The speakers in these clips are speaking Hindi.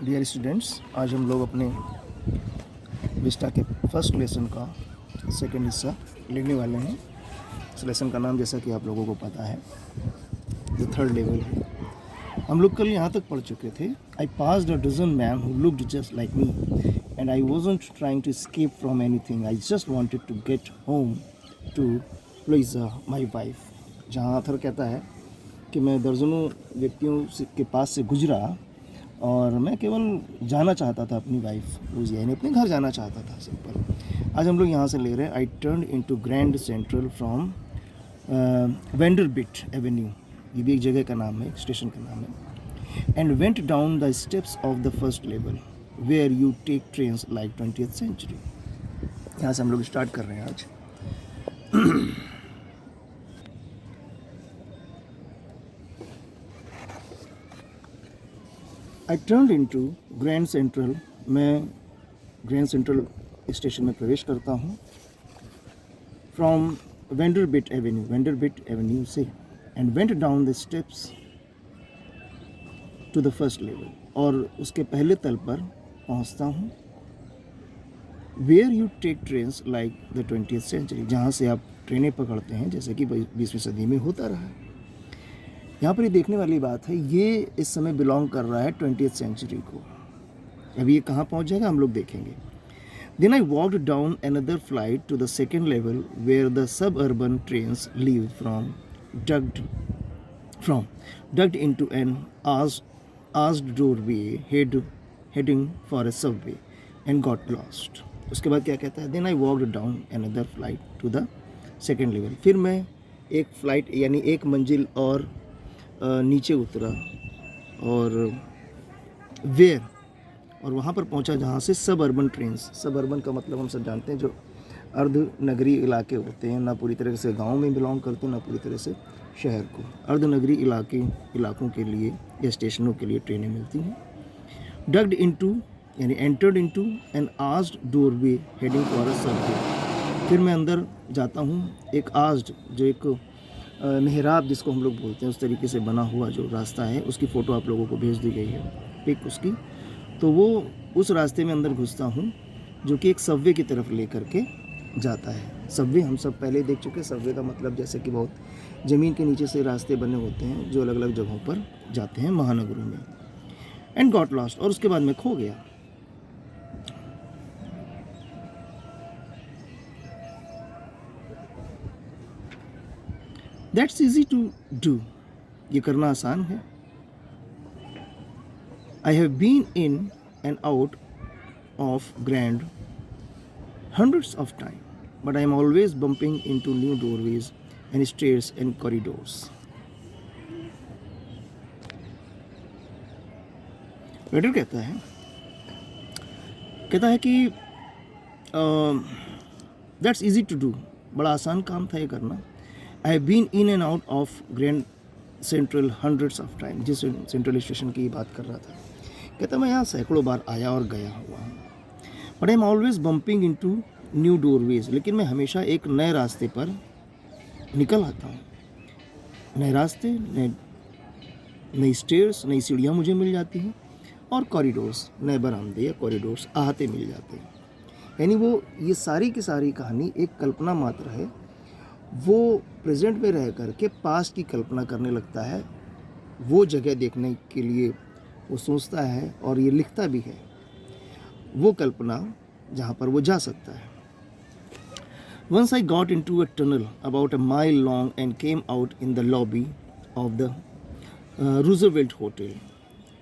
डियर स्टूडेंट्स, आज हम लोग अपने विस्टा के फर्स्ट लेसन का सेकंड हिस्सा लिखने वाले हैं। इस लेसन का नाम जैसा कि आप लोगों को पता है द थर्ड लेवल है। हम लोग कल यहाँ तक पढ़ चुके थे। I passed a dozen men who looked just like me and I wasn't trying to escape from anything, I just wanted to get home to Louisa my wife. जहाँ आथर कहता है कि मैं दर्जनों व्यक्तियों के पास से गुजरा और मैं केवल जाना चाहता था अपनी वाइफ लुइजिया, यानी अपने घर जाना चाहता था, सिंपल। आज हम लोग यहाँ से ले रहे हैं I turn into Grand Central from Vanderbilt Avenue, ये भी एक जगह का नाम है, एक स्टेशन का नाम है। And went down the steps of the first level where you take trains like 20th century. यहाँ से हम लोग स्टार्ट कर रहे हैं आज। I turn into Grand Central, मैं ग्रैंड सेंट्रल स्टेशन में प्रवेश करता हूँ। फ्रॉम वेंडरबिट एवेन्यू से, and went down the steps to the first level, और उसके पहले तल पर पहुँचता हूँ। Where you take trains like the 20th century, जहाँ से आप ट्रेनें पकड़ते हैं जैसे कि 20वीं सदी में होता रहा है। यहाँ पर ये देखने वाली बात है, ये इस समय बिलोंग कर रहा है 20th सेंचुरी को। अभी ये कहाँ पहुँच जाएगा हम लोग देखेंगे। Then I walked down another flight to the second level where the suburban trains leave ducked into an arched doorway heading for a subway and got lost. उसके बाद क्या कहता है, Then I walked down another flight to the second level. फिर मैं एक फ्लाइट यानी एक मंजिल और नीचे उतरा और वेयर, और वहाँ पर पहुँचा जहाँ से सब अर्बन ट्रेन्स, सब अर्बन का मतलब हम सब जानते हैं जो अर्ध नगरीय इलाके होते हैं, ना पूरी तरह से गांव में बिलोंग करते हैं ना पूरी तरह से शहर को। अर्ध नगरीय इलाकों के लिए या स्टेशनों के लिए ट्रेनें मिलती हैं। डग्ड इनटू यानी entered into an arched doorway heading for a subway. फिर मैं अंदर जाता हूँ, एक आस्ड जो एक मेहराब जिसको हम लोग बोलते हैं उस तरीके से बना हुआ जो रास्ता है, उसकी फ़ोटो आप लोगों को भेज दी गई है, पिक उसकी। तो वो उस रास्ते में अंदर घुसता हूँ जो कि एक सबवे की तरफ ले करके जाता है। सबवे हम सब पहले देख चुके हैं। सबवे का मतलब जैसे कि बहुत ज़मीन के नीचे से रास्ते बने होते हैं जो अलग अलग जगहों पर जाते हैं महानगरों में। एंड गॉट लॉस्ट, और उसके बाद मैं खो गया। दैट्स ईजी टू डू, ये करना आसान है। I have been in and out of Grand hundreds of times, but I am always bumping into new doorways and stairs and corridors. Waiter कहता है कि that's easy to do, बड़ा आसान काम था ये करना। I have been in and out of Grand Central hundreds of times, जिस सेंट्रल स्टेशन की बात कर रहा था। कहता मैं यहाँ सैकड़ों बार आया और गया हुआ हूँ। But I am always bumping into new doorways, लेकिन मैं हमेशा एक नए रास्ते पर निकल आता हूँ। नए रास्ते, नई स्टेयर्स, नई सीढ़ियाँ मुझे मिल जाती हैं, और कॉरिडोर्स, नए बरामदे या कॉरिडोर्स आहते मिल जाते हैं। यानी वो ये सारी की सारी कहानी एक कल्पना मात्र है। वो प्रेजेंट में रह कर के पास्ट की कल्पना करने लगता है, वो जगह देखने के लिए वो सोचता है और ये लिखता भी है, वो कल्पना जहाँ पर वो जा सकता है। Once I got into a tunnel about a mile long and came out in the lobby of the Roosevelt Hotel.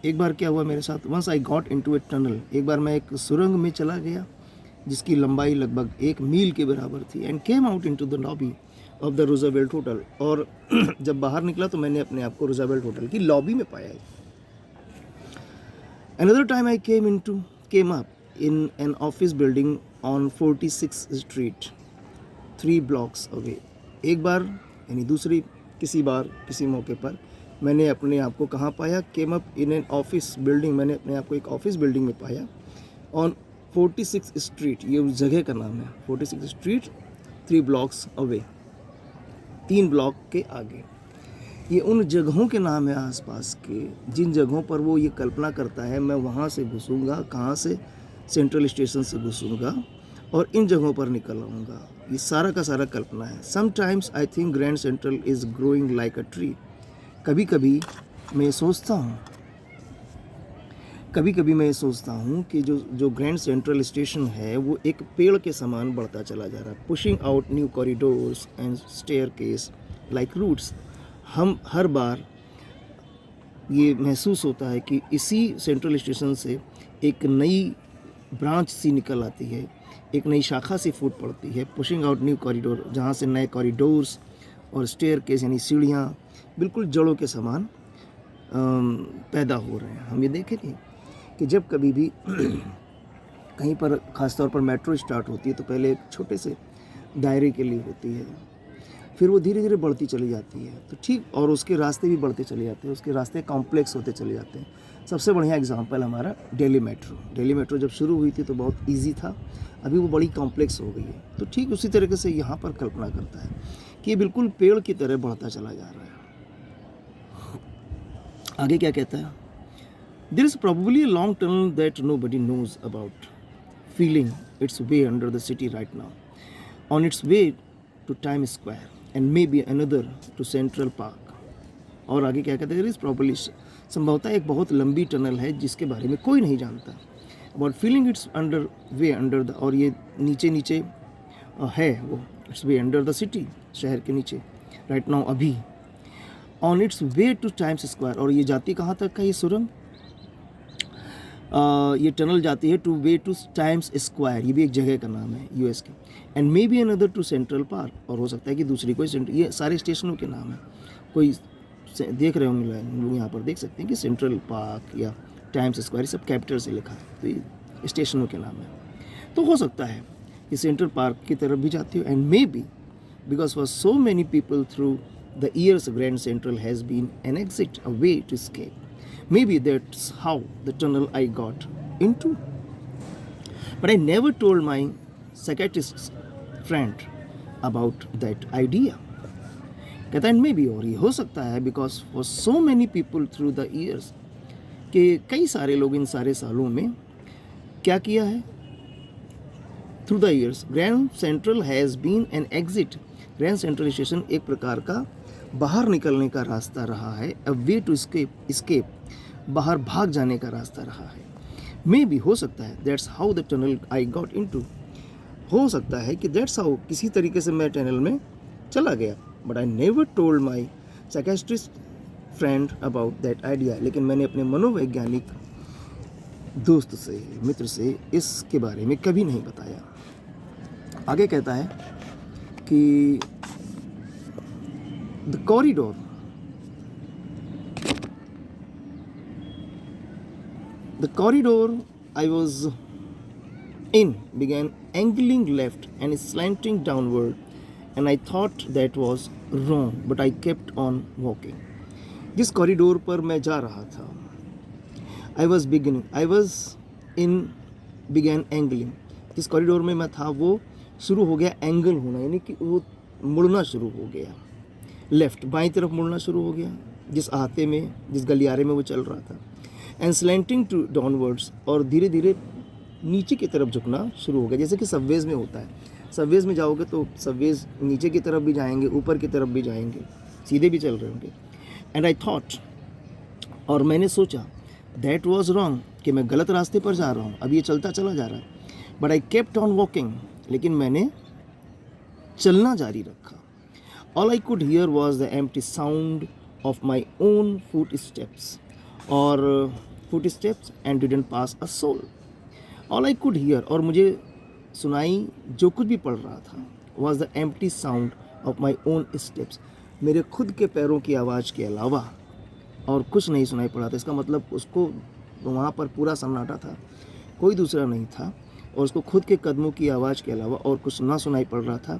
एक बार क्या हुआ मेरे साथ, Once I got into a tunnel, एक बार मैं एक सुरंग में चला गया जिसकी लंबाई लगभग 1 मील के बराबर थी, and came out into the lobby of the Roosevelt Hotel, और जब बाहर निकला तो मैंने अपने आप को रूजवेल्ट होटल की लॉबी में पाया। Another time I came up in an office building on 46th Street, 3 blocks away. एक बार यानी दूसरी किसी बार किसी मौके पर मैंने अपने आप को कहाँ पाया, came up in an office building, मैंने अपने आप को एक ऑफिस बिल्डिंग में पाया, on 46th Street, ये उस जगह का नाम है, 46th Street, 3 blocks away, 3 block के आगे। ये उन जगहों के नाम है आसपास के, जिन जगहों पर वो ये कल्पना करता है मैं वहाँ से घुसूँगा, कहाँ से, सेंट्रल स्टेशन से घुसूँगा और इन जगहों पर निकल आऊँगा। ये सारा का सारा कल्पना है। Sometimes I think grand central is growing like a tree. कभी कभी मैं सोचता हूँ कि जो ग्रैंड सेंट्रल स्टेशन है वो एक पेड़ के समान बढ़ता चला जा रहा है, pushing out new corridors and staircase like roots. हम हर बार ये महसूस होता है कि इसी सेंट्रल स्टेशन से एक नई ब्रांच सी निकल आती है, एक नई शाखा सी फूट पड़ती है, पुशिंग आउट न्यू कॉरिडोर, जहाँ से नए कॉरिडोर्स और स्टेयरकेस यानी सीढ़ियाँ बिल्कुल जड़ों के समान पैदा हो रहे हैं। हम ये देखेंगे कि जब कभी भी कहीं पर ख़ासतौर पर मेट्रो स्टार्ट होती है तो पहले एक छोटे से दायरे के लिए होती है, फिर वो धीरे धीरे बढ़ती चली जाती है, तो ठीक, और उसके रास्ते भी बढ़ते चले जाते हैं, उसके रास्ते कॉम्प्लेक्स होते चले जाते हैं। सबसे बढ़िया एग्जांपल हमारा दिल्ली मेट्रो जब शुरू हुई थी तो बहुत इजी था, अभी वो बड़ी कॉम्प्लेक्स हो गई है। तो ठीक उसी तरीके से यहाँ पर कल्पना करता है कि ये बिल्कुल पेड़ की तरह बढ़ता चला जा रहा है। आगे क्या कहता है? There is probably a long tunnel that nobody knows about, feeling its way under the city right now, on its way to Times Square and maybe another to Central Park. और आगे क्या कहते हैं? There is probably, संभवतः एक बहुत लंबी टनल है जिसके बारे में कोई नहीं जानता, about feeling its under the, और ये नीचे है वो, its way under the city, शहर के नीचे, right now अभी, on its way to Times Square, और ये जाती कहाँ तक है ये सुरंग? ये टनल जाती है to way to Times Square, ये भी एक जगह का नाम है यूएस के, and maybe another to Central Park, और हो सकता है कि दूसरी कोई सेंट्रल, ये सारे स्टेशनों के नाम है। कोई देख रहे होंगे लोग, यहाँ पर देख सकते हैं कि सेंट्रल पार्क या टाइम्स स्क्वायर सब कैपिटल से लिखा है, तो ये स्टेशनों के नाम है। तो हो सकता है कि सेंट्रल पार्क की तरफ भी जाती हो, and maybe because for so many people through the years Grand Central has been an exit, a way to escape. Maybe that's how the tunnel I got into. But I never told my psychiatrist friend about that idea. कहता है maybe, और ये हो सकता है because for so many people through the years, कि कई सारे लोग इन सारे सालों में क्या किया है? Through the years, Grand Central has been an exit. Grand Central Station एक प्रकार का बाहर निकलने का रास्ता रहा है, a way to escape, बाहर भाग जाने का रास्ता रहा है। मे बी, हो सकता है, that's how the tunnel I got into, हो सकता है कि दैट्स हाउ, किसी तरीके से मैं टनल में चला गया। But I never told my psychiatrist friend about that idea, लेकिन मैंने अपने मनोवैज्ञानिक दोस्त से, मित्र से इसके बारे में कभी नहीं बताया। आगे कहता है कि the corridor, the corridor I was in began angling left and slanting downward, and I thought that was wrong, but I kept on walking. जिस कॉरिडोर पर मैं जा रहा था, I was began angling, जिस कॉरिडोर में मैं था वो शुरू हो गया एंगल होना, यानी कि वो मुड़ना शुरू हो गया, लेफ्ट बाईं तरफ मुड़ना शुरू हो गया, जिस आहते में, जिस गलियारे में वो चल रहा था, एंड स्लैंटिंग टू डाउनवर्ड्स, और धीरे धीरे नीचे की तरफ झुकना शुरू हो गया, जैसे कि सबवेज में होता है। सबवेज में जाओगे तो सबवेज नीचे की तरफ भी जाएंगे, ऊपर की तरफ भी जाएंगे, सीधे भी चल रहे होंगे। एंड आई थॉट, और मैंने सोचा, दैट वॉज रॉन्ग, कि मैं गलत रास्ते पर जा रहा हूँ, अब ये चलता चला जा रहा है। But I kept on walking, लेकिन मैंने चलना जारी रखा। All I could hear was the empty sound of my own footsteps, और footsteps and didn't pass a soul. All I could hear, और मुझे सुनाई जो कुछ भी पड़ रहा था, was the empty sound of my own steps, मेरे खुद के पैरों की आवाज़ के अलावा और कुछ नहीं सुनाई पड़ा था। इसका मतलब उसको वहाँ पर पूरा सन्नाटा था, कोई दूसरा नहीं था, और उसको खुद के कदमों की आवाज़ के अलावा और कुछ ना सुनाई पड़ रहा था।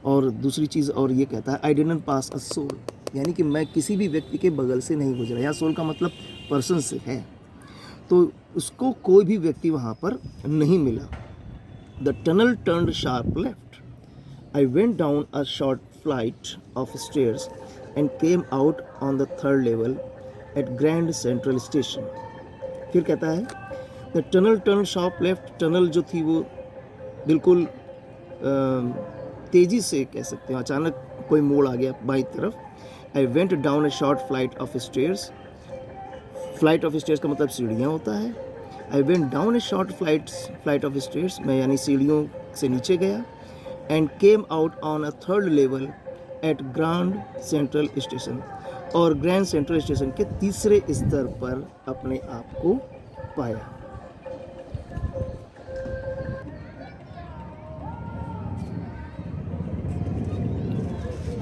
और दूसरी चीज़, और ये कहता है, I didn't pass a soul, यानी कि मैं किसी भी व्यक्ति के बगल से नहीं गुजरा। यहाँ सोल का मतलब पर्सन से है, तो उसको कोई भी व्यक्ति वहाँ पर नहीं मिला। The tunnel turned sharp left, I went down a short flight of stairs and came out on the third level at Grand Central Station. फिर कहता है the tunnel turn shop left, tunnel जो थी वो बिल्कुल तेज़ी से कह सकते हैं अचानक कोई मोड़ आ गया बाई तरफ. I went down a short flight of stairs. Flight of stairs का मतलब सीढ़ियाँ होता है. I went down a short flight of stairs, मैं यानी सीढ़ियों से नीचे गया. And came out on a third level at Grand Central Station, और ग्रैंड सेंट्रल स्टेशन के तीसरे स्तर पर अपने आप को पाया.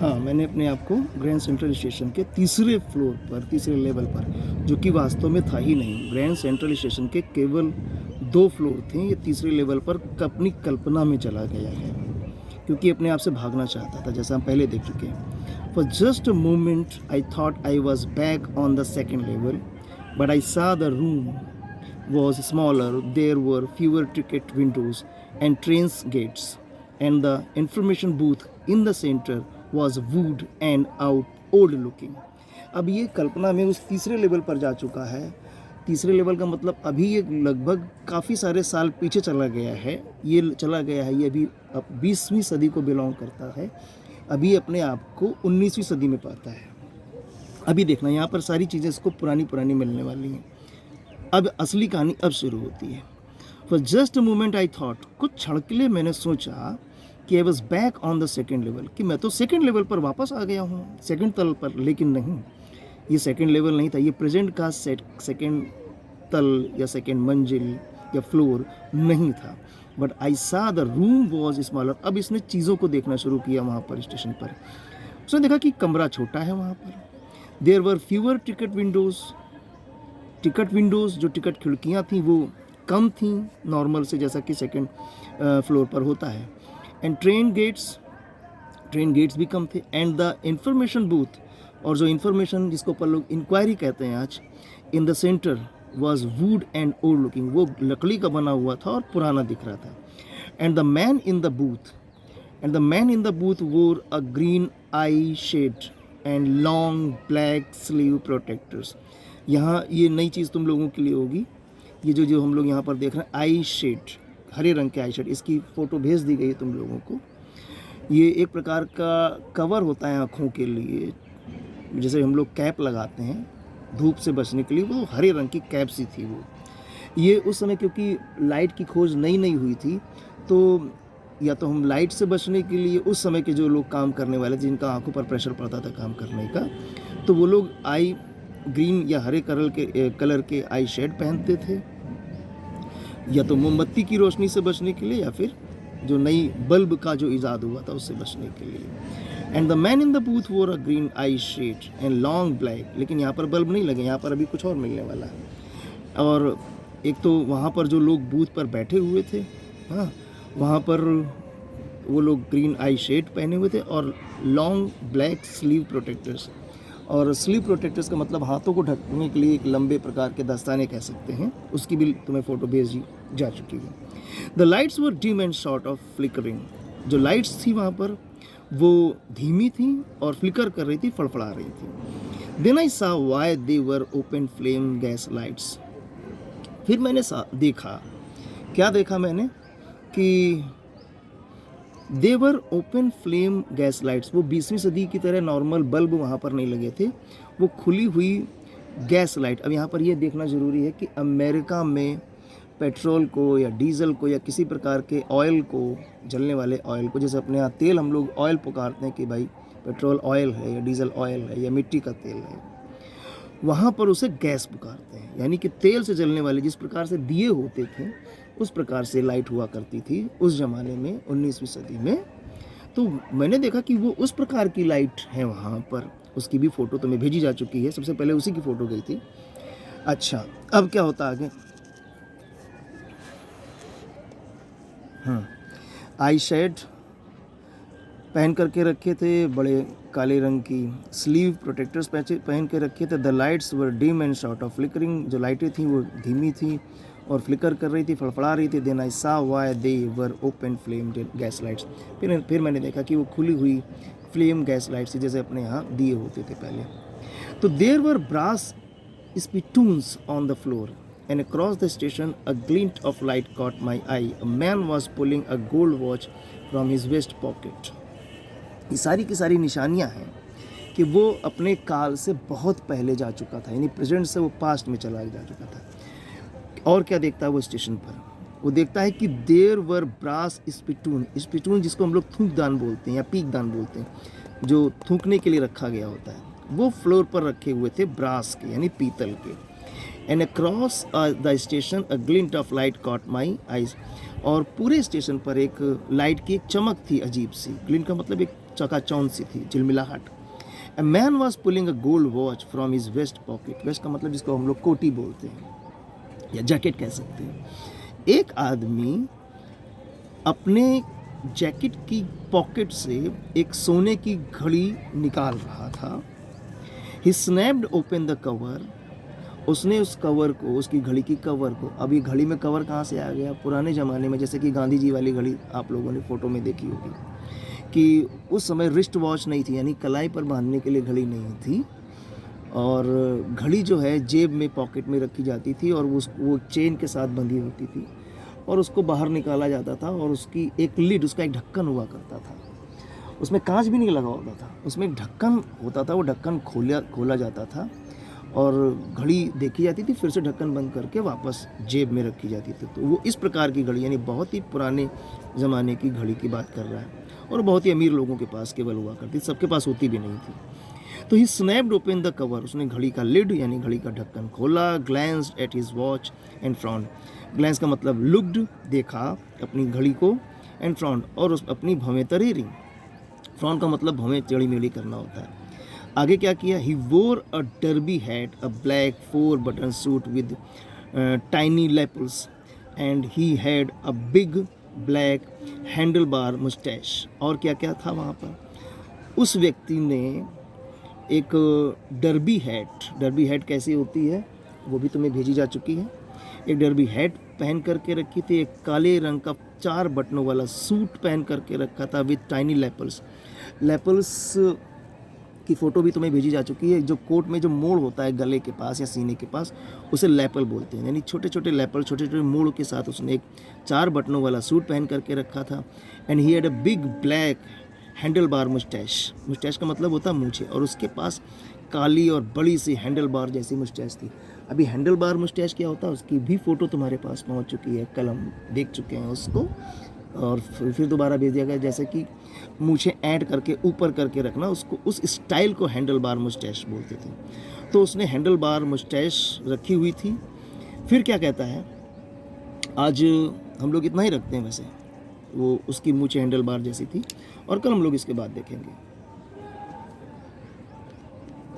हाँ, मैंने अपने आप को ग्रैंड सेंट्रल स्टेशन के तीसरे फ्लोर पर, तीसरे लेवल पर, जो कि वास्तव में था ही नहीं. ग्रैंड सेंट्रल स्टेशन के केवल 2 फ्लोर थे. ये तीसरे लेवल पर अपनी कल्पना में चला गया है, क्योंकि अपने आप से भागना चाहता था, जैसा हम पहले देख चुके हैं. For just a moment I thought I was back on the second level, but I saw the room was smaller, there were fewer ticket windows and trains gates, and the information booth in the center was wood and out old looking. अब ये कल्पना में उस तीसरे लेवल पर जा चुका है. तीसरे लेवल का मतलब अभी ये लगभग काफ़ी सारे साल पीछे चला गया है. ये चला गया है, ये अभी 20वीं सदी को बिलोंग करता है. अभी अपने आप को 19वीं सदी में पाता है. अभी देखना यहाँ पर सारी चीज़ें इसको पुरानी मिलने वाली हैं. अब असली कहानी अब शुरू होती है. For just a moment I thought, कुछ क्षण के लिए मैंने सोचा कि आई was back on the second level, कि मैं तो सेकेंड लेवल पर वापस आ गया हूँ, सेकेंड तल पर. लेकिन नहीं, ये सेकेंड लेवल नहीं था, ये प्रेजेंट का सेकेंड तल या सेकेंड मंजिल या फ्लोर नहीं था. But I saw the room was smaller. अब इसने चीज़ों को देखना शुरू किया वहाँ पर स्टेशन पर. उसने देखा कि कमरा छोटा है वहाँ पर. There were fewer ticket windows, जो टिकट खिड़कियाँ थीं वो कम थीं नॉर्मल से, जैसा कि सेकेंड फ्लोर पर होता है. एंड ट्रेन गेट्स भी कम थे. एंड द इंफॉर्मेशन बूथ, और जो इंफॉर्मेशन जिसको पर लोग इंक्वायरी कहते हैं आज, in the centre was would and old looking, वो लकड़ी का बना हुआ था और पुराना दिख रहा था. And the man in the booth wore a green eyeshade and long black sleeve protectors. यहाँ ये नई चीज़ तुम लोगों के लिए होगी, ये जो हम लोग यहाँ पर देख रहे हैं आई शेड, हरे रंग के आई शेड, इसकी फ़ोटो भेज दी गई है तुम लोगों को. ये एक प्रकार का कवर होता है आँखों के लिए, जैसे हम लोग कैप लगाते हैं धूप से बचने के लिए, वो हरे रंग की कैप सी थी वो. ये उस समय क्योंकि लाइट की खोज नई हुई थी, तो या तो हम लाइट से बचने के लिए उस समय के जो लोग काम करने वाले, जिनका आंखों पर प्रेशर पड़ता था काम करने का, तो वो लोग आई ग्रीन या हरे कलर के आई शेड पहनते थे, या तो मोमबत्ती की रोशनी से बचने के लिए, या फिर जो नई बल्ब का जो ईजाद हुआ था उससे बचने के लिए. And the man in the booth wore a green eyeshade and long black. लेकिन यहाँ पर बल्ब नहीं लगे, यहाँ पर अभी कुछ और मिलने वाला है. और एक तो वहाँ पर जो लोग बूथ पर बैठे हुए थे, हाँ, वहाँ पर वो लोग ग्रीन आई शेड पहने हुए थे और लॉन्ग ब्लैक स्लीव प्रोटेक्टर्स. और स्लीव प्रोटेक्टर्स का मतलब हाथों को ढकने के लिए एक लंबे प्रकार के दस्ताने कह सकते हैं, उसकी भी तुम्हें फ़ोटो भेजी जा चुकी है. The lights were dim and short of flickering. जो लाइट्स थी वहाँ पर वो धीमी थी और फ्लिकर कर रही थी, फड़फड़ा रही थी. देन आई सा why they were open flame gas lights. फिर मैंने देखा, क्या देखा मैंने, कि देवर ओपन फ्लेम गैस लाइट्स. वो 20वीं सदी की तरह नॉर्मल बल्ब वहाँ पर नहीं लगे थे, वो खुली हुई गैस लाइट. अब यहाँ पर ये देखना ज़रूरी है कि अमेरिका में पेट्रोल को या डीजल को या किसी प्रकार के ऑयल को, जलने वाले ऑयल को, जैसे अपने यहाँ तेल हम लोग ऑयल पुकारते हैं कि भाई पेट्रोल ऑयल है या डीजल ऑयल है या मिट्टी का तेल है, वहाँ पर उसे गैस पुकारते हैं. यानी कि तेल से जलने वाले, जिस प्रकार से दिए होते थे उस प्रकार से लाइट हुआ करती थी उस ज़माने में, 19वीं सदी में. तो मैंने देखा कि वो उस प्रकार की लाइट है वहाँ पर. उसकी भी फ़ोटो तुम्हें भेजी जा चुकी है, सबसे पहले उसी की फ़ोटो गई थी. अच्छा, अब क्या होता आगे. आई शेड पहन करके रखे थे, बड़े काले रंग की स्लीव प्रोटेक्टर्स पहन के रखे थे. The lights were dim and short of flickering. जो लाइटें थी वो धीमी थी और फ्लिकर कर रही थी, फड़फड़ा रही थी. देन आई सा why they were open flame gas lights. फिर मैंने देखा कि वो खुली हुई फ्लेम गैस लाइट्स जैसे अपने यहाँ दिए होते थे पहले। तो there were brass spittoons on the floor, and across the station a glint of light caught my eye. A man was pulling a gold watch from his vest pocket. ये सारी की सारी निशानियां हैं कि वो अपने काल से बहुत पहले जा चुका था, यानी प्रेजेंट से वो पास्ट में चला जा चुका था। और क्या देखता है वो स्टेशन पर? वो देखता है कि देयर वर ब्रास स्पिटून जिसको हम लोग थूकदान बोलते हैं या पीकदान बोलते हैं, जो थूकने के लिए रखा गया होता है, वो फ्लोर पर रखे हुए थे ब्रास के यानी पीतल के। And across the station a glint of light caught my eyes, और पूरे स्टेशन पर एक लाइट की एक चमक थी अजीब सी। ग्लिंट का मतलब एक चकाचौंध सी थी, झिलमिलाहट। A man was pulling a gold watch from his vest pocket. Vest का मतलब जिसको हम लोग कोटी बोलते हैं या जैकेट कह सकते हैं। एक आदमी अपने जैकेट की पॉकेट से एक सोने की घड़ी निकाल रहा था। He snapped open the cover. उसने उस कवर को, उसकी घड़ी की कवर को, अब ये घड़ी में कवर कहाँ से आ गया? पुराने ज़माने में जैसे कि गांधी जी वाली घड़ी आप लोगों ने फ़ोटो में देखी होगी कि उस समय रिस्ट वॉच नहीं थी, यानी कलाई पर बांधने के लिए घड़ी नहीं थी, और घड़ी जो है जेब में पॉकेट में रखी जाती थी और वो चेन के साथ बंधी होती थी और उसको बाहर निकाला जाता था और उसकी एक लिड, उसका एक ढक्कन हुआ करता था। उसमें कांच भी नहीं लगा होता था, उसमें एक ढक्कन होता था, वो ढक्कन खोला जाता था और घड़ी देखी जाती थी, फिर से ढक्कन बंद करके वापस जेब में रखी जाती थी। तो वो इस प्रकार की घड़ी, यानी बहुत ही पुराने ज़माने की घड़ी की बात कर रहा है, और बहुत ही अमीर लोगों के पास केवल हुआ करती, सबके पास होती भी नहीं थी। तो he snapped open the cover, उसने घड़ी का लिड यानी घड़ी का ढक्कन खोला। Glanced at his watch and frowned, glance का मतलब लुक्ड, देखा अपनी घड़ी को, एंड फ्रॉन्ड और उस अपनी भवें तरेरी। फ्रॉन्ड का मतलब भवें टेढ़ी मेढ़ी करना होता है। आगे क्या किया? He wore a derby hat, a black 4 button suit with tiny lapels, and he had a big black handlebar moustache. और क्या क्या था वहाँ पर? उस व्यक्ति ने एक डर्बी हैट कैसी होती है वो भी तुम्हें भेजी जा चुकी है। एक डर्बी हैट पहन करके रखी थी, एक काले रंग का 4 बटनों वाला सूट पहन करके रखा था विद टाइनी लेपल्स की फ़ोटो भी तुम्हें भेजी जा चुकी है। जो कोट में जो मोड़ होता है गले के पास या सीने के पास, उसे लेपल बोलते हैं, यानी छोटे छोटे लेपल, छोटे छोटे मोड़ के साथ उसने एक 4 बटनों वाला सूट पहन करके रखा था। And he had a big black handlebar Moustache का मतलब होता है मूछे, और उसके पास काली और बड़ी सी हैंडल बार जैसी मुस्टैश थी। अभी हैंडल बार मुस्टैश क्या होता है उसकी भी फ़ोटो तुम्हारे पास पहुंच चुकी है, कल हम देख चुके हैं उसको, और फिर दोबारा भेज दिया गया। जैसे कि मूछें ऐड करके ऊपर करके रखना, उसको उस स्टाइल को हैंडल बार मुस्टैश बोलते थे। तो उसने हैंडल बार मुस्टैश रखी हुई थी। फिर क्या कहता है? आज हम लोग इतना ही रखते हैं वैसे, वो उसकी मूछें हैंडल बार जैसी थी, और कल हम लोग इसके बाद देखेंगे।